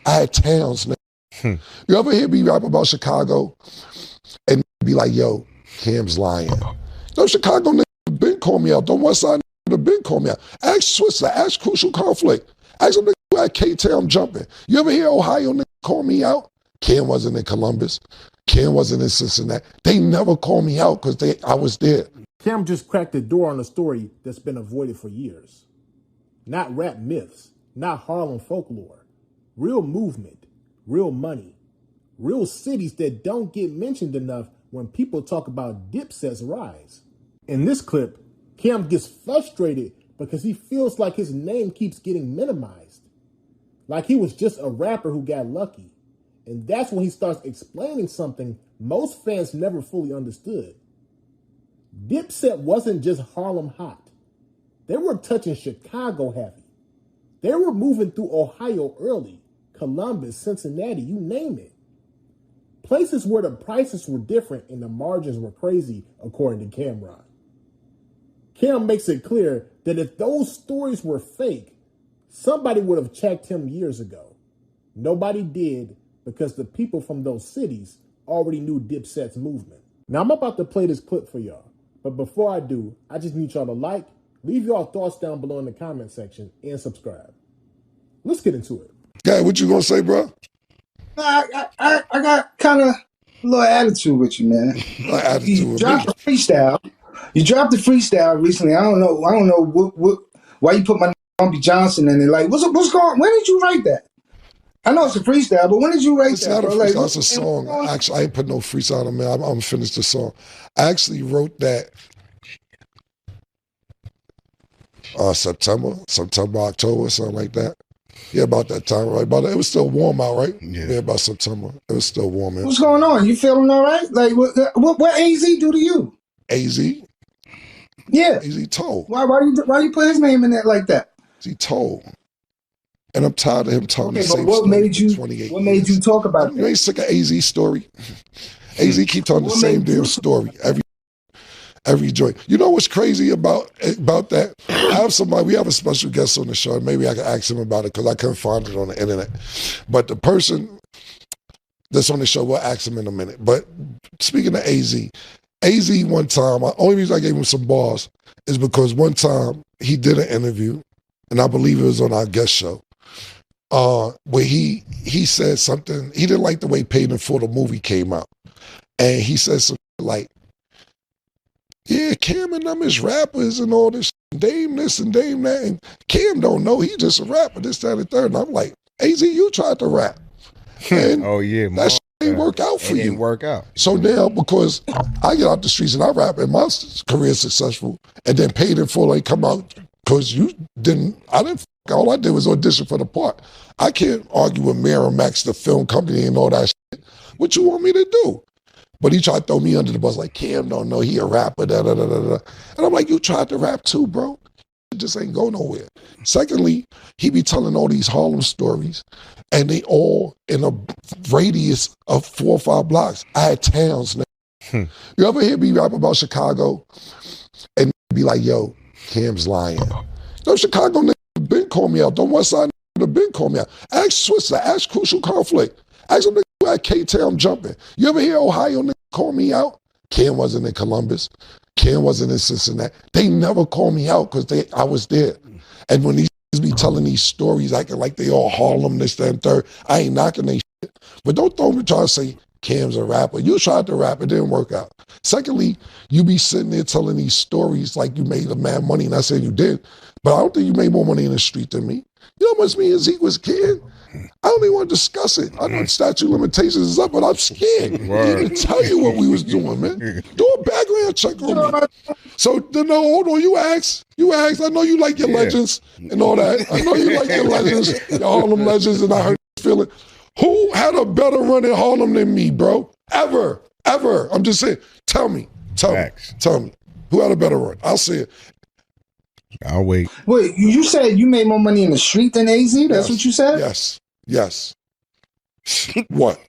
I had towns, nigga. You ever hear me rap about Chicago and be like, yo, Cam's lying. No, Chicago nigga been call me out. Don't West Side nigga been call me out. Ask Switzer, ask Crucial Conflict. Ask them nigga who had K-Town jumping. You ever hear Ohio nigga call me out? Cam wasn't in Columbus. Cam wasn't in Cincinnati. They never called me out because I was there. Cam just cracked the door on a story that's been avoided for years. Not rap myths, not Harlem folklore. Real movement, real money, real cities that don't get mentioned enough when people talk about Dipset's rise. In this clip, Cam gets frustrated because he feels like his name keeps getting minimized. Like he was just a rapper who got lucky. And that's when he starts explaining something most fans never fully understood. Dipset wasn't just Harlem hot. They were touching Chicago heavy. They were moving through Ohio early, Columbus, Cincinnati, you name it. Places where the prices were different and the margins were crazy, according to Cameron. Cam makes it clear that if those stories were fake, somebody would have checked him years ago. Nobody did because the people from those cities already knew Dipset's movement. Now I'm about to play this clip for y'all, but before I do, I just need y'all to like, leave y'all thoughts down below in the comment section, and subscribe. Let's get into it. Okay, what you gonna say, bro? I got kind of a little attitude with you, man. You dropped the freestyle. You dropped the freestyle recently. I don't know why you put my Bumpy Johnson in it. Like, what's going? When did you write that? I know it's a freestyle, but when did you write that? It's not a freestyle, it's a song. Actually, I ain't put no freestyle on me. I'm finished the song. I actually wrote that September, October, something like that. Yeah, about that time, right? But it was still warm out, right? Yeah, about September. It was still warm out. What's going on? You feeling all right? Like, what AZ do to you? AZ? Yeah. AZ told. Why you put his name in there like that? He told. And I'm tired of him telling the same what story made you, for 28 What made you talk about that? You ain't sick of AZ story? AZ keep telling the same damn story every joint. You know what's crazy about that? We have a special guest on the show, and maybe I can ask him about it because I couldn't find it on the internet. But the person that's on the show, we'll ask him in a minute. But speaking of AZ one time, the only reason I gave him some bars is because one time he did an interview, and I believe it was on our guest show, where he said something, he didn't like the way Paid in Full the movie came out. And he said something like, yeah, Cam and them is rappers and all this, Dame this and Dame that, and Cam don't know, he just a rapper, this, that, and the third. And I'm like, AZ, you tried to rap. And oh yeah, that shit didn't work out for you. It didn't work out. So now, because I get out the streets and I rap and my career is successful, and then Paid in Full ain't come out because all I did was audition for the part. I can't argue with Miramax, the film company, and all that shit. What you want me to do? But he tried to throw me under the bus like, Cam don't know, he a rapper, da da da da da. And I'm like, you tried to rap too, bro. It just ain't go nowhere. Secondly, he be telling all these Harlem stories, and they all in a radius of 4 or 5 blocks. I had towns. You ever hear me rap about Chicago and be like, yo, Cam's lying. No, Chicago nigga been call me out. Don't West Side nigga been call me out. Ask Switzer, ask Crucial Conflict. Ask them nigga who had K-Town jumping. You ever hear Ohio nigga call me out? Cam wasn't in Columbus. Cam wasn't in Cincinnati. They never called me out because I was there. And when these be telling these stories acting like they all Harlem, this, that, and third, I ain't knocking they shit. But don't throw me trying to say Cam's a rapper. You tried to rap, it didn't work out. Secondly, you be sitting there telling these stories like you made a mad money, and I said you did, but I don't think you made more money in the street than me. You know how much me and Zeke was kid? I don't even want to discuss it. I know statute of limitations is up, but I'm scared. I can't even tell you what we was doing, man. Do a background check on me. So, no, hold on, you asked. I know you like your legends and all that. I know you like your legends, your Harlem legends, and I heard you feeling. Who had a better run in Harlem than me, bro? Ever. I'm just saying. Tell me. Who had a better run? I'll say it. I'll wait. Wait, you said you made more money in the street than AZ? That's what you said? Yes. What?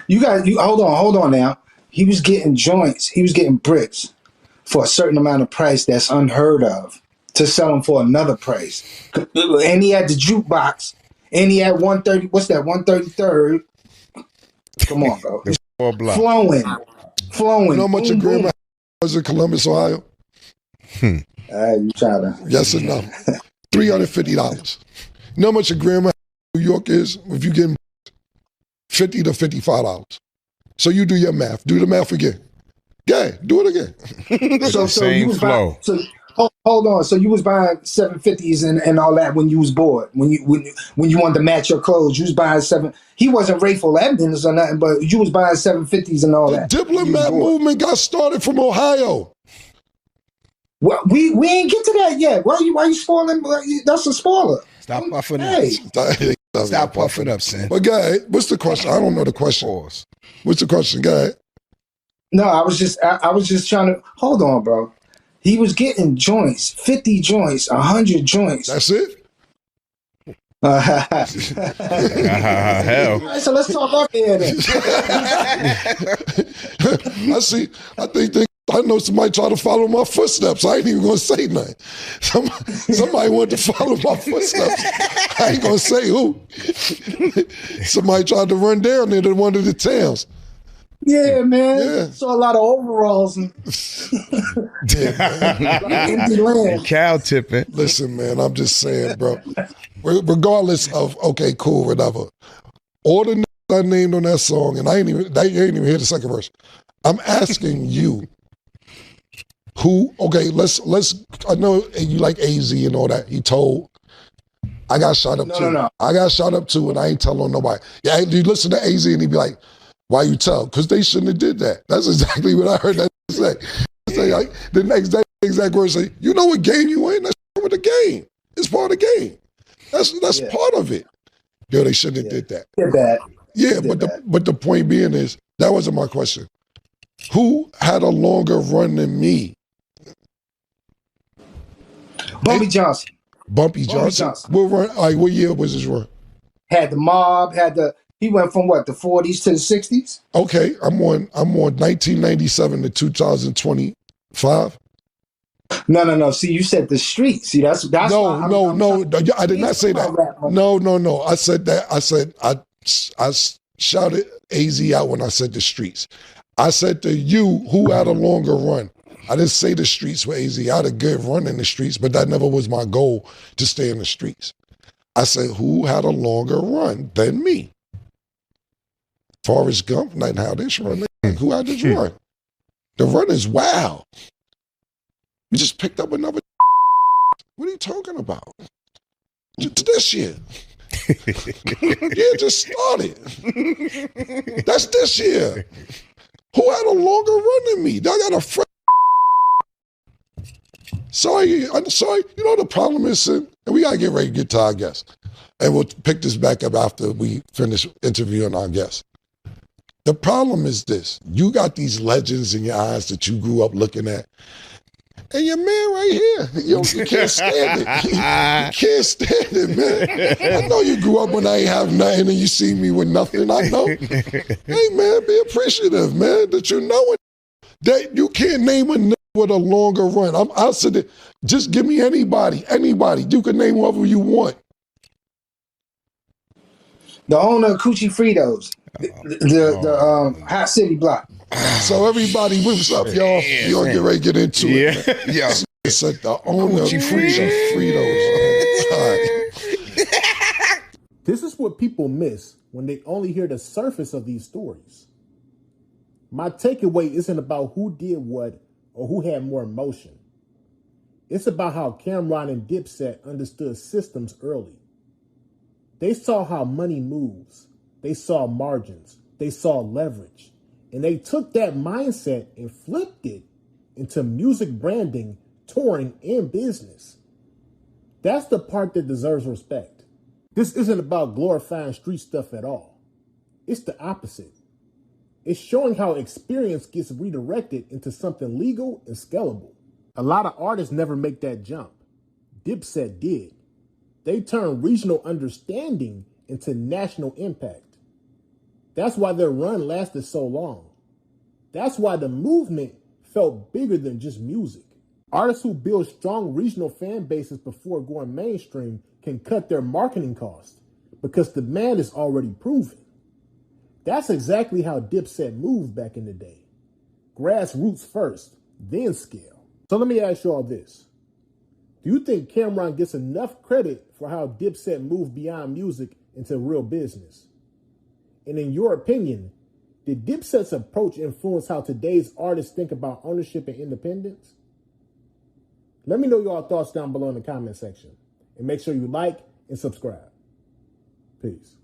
You hold on now. He was getting joints. He was getting bricks for a certain amount of price that's unheard of to sell them for another price. And he had the jukebox And he had 130. What's that? 133rd. Come on, bro. Flowing. You know how much a gram was in Columbus, Ohio? You trying to? Yes or no? $350. You know how much a gram in New York is if you get $50 to $55. So you do your math. Do the math again. Yeah, do it again. So you was buying. So hold on. So you was buying 750s and all that when you was bored. When you wanted to match your clothes, you was buying seven. He wasn't Rayful Edmonds or nothing, but you was buying 750s and all that. The diplomat movement got started from Ohio. Well, we ain't get to that yet. Why you spoiling? That's a spoiler. Stop puffing up. Stop puffing up, Sam. But guy, what's the question? I don't know the question. What's the question, guy? No, I was just trying to hold on, bro. He was getting joints, 50 joints, 100 joints. That's it? Hell. All right, so let's talk up here then. I know somebody tried to follow my footsteps. I ain't even gonna say nothing. Somebody wanted to follow my footsteps. I ain't gonna say who. Somebody tried to run down there to one of the towns. Yeah, man. Yeah. Saw a lot of overalls and empty land. Cow tipping. Listen, man, I'm just saying, bro. Regardless of, okay, cool, whatever. All the I named on that song, and I ain't even hear the second verse. I'm asking you, who? Okay, let's. I know you like AZ and all that. He told. I got shot up too. No. I got shot up too, and I ain't telling nobody. Yeah, you listen to AZ, and he be like, "Why you tell?" Because they shouldn't have did that. That's exactly what I heard that say. Say like the next day, exact words say, "You know what game you in? That's part of the game. It's part of the game. That's part of it." Yo, they shouldn't have did that. Did that. Yeah, but the point being is that wasn't my question. Who had a longer run than me? Bumpy Johnson. Bumpy Johnson. What run? What year was his run? Had the mob. He went from what, the 40s to the 60s? Okay, I'm on 1997 to 2025. No. See, you said the street. See, that's no. I did not say that. No. I said that. I shouted AZ out when I said the streets. I said to you, who had a longer run? I didn't say the streets with AZ. I had a good run in the streets, but that never was my goal to stay in the streets. I said, who had a longer run than me? Forrest Gump, not how this run. Who had this run? The run is wild. We just picked up another. What are you talking about? This year. Yeah, just started. That's this year. Who had a longer run than me? I got a friend. I'm sorry. You know the problem is, and we gotta get ready to get to our guest. And we'll pick this back up after we finish interviewing our guest. The problem is this. You got these legends in your eyes that you grew up looking at. And your man right here, you can't stand it. You can't stand it, man. I know you grew up when I ain't have nothing and you see me with nothing. I know. Hey, man, be appreciative, man, that you know it. That you can't name a nigga with a longer run. I'll sit there. Just give me anybody. You can name whoever you want. The owner of Coochie Fritos, the Hot City Block. So everybody, what's up, y'all? You gonna get ready to get into it. Yeah. It's like the owner of Fritos. This is what people miss when they only hear the surface of these stories. My takeaway isn't about who did what or who had more emotion. It's about how Cameron and Dipset understood systems early. They saw how money moves. They saw margins. They saw leverage. And they took that mindset and flipped it into music branding, touring, and business. That's the part that deserves respect. This isn't about glorifying street stuff at all. It's the opposite. It's showing how experience gets redirected into something legal and scalable. A lot of artists never make that jump. Dipset did. They turned regional understanding into national impact. That's why their run lasted so long. That's why the movement felt bigger than just music. Artists who build strong regional fan bases before going mainstream can cut their marketing costs because demand is already proven. That's exactly how Dipset moved back in the day. Grassroots first, then scale. So let me ask you all this. Do you think Cameron gets enough credit for how Dipset moved beyond music into real business? And in your opinion, did Dipset's approach influence how today's artists think about ownership and independence? Let me know your thoughts down below in the comment section. And make sure you like and subscribe. Peace.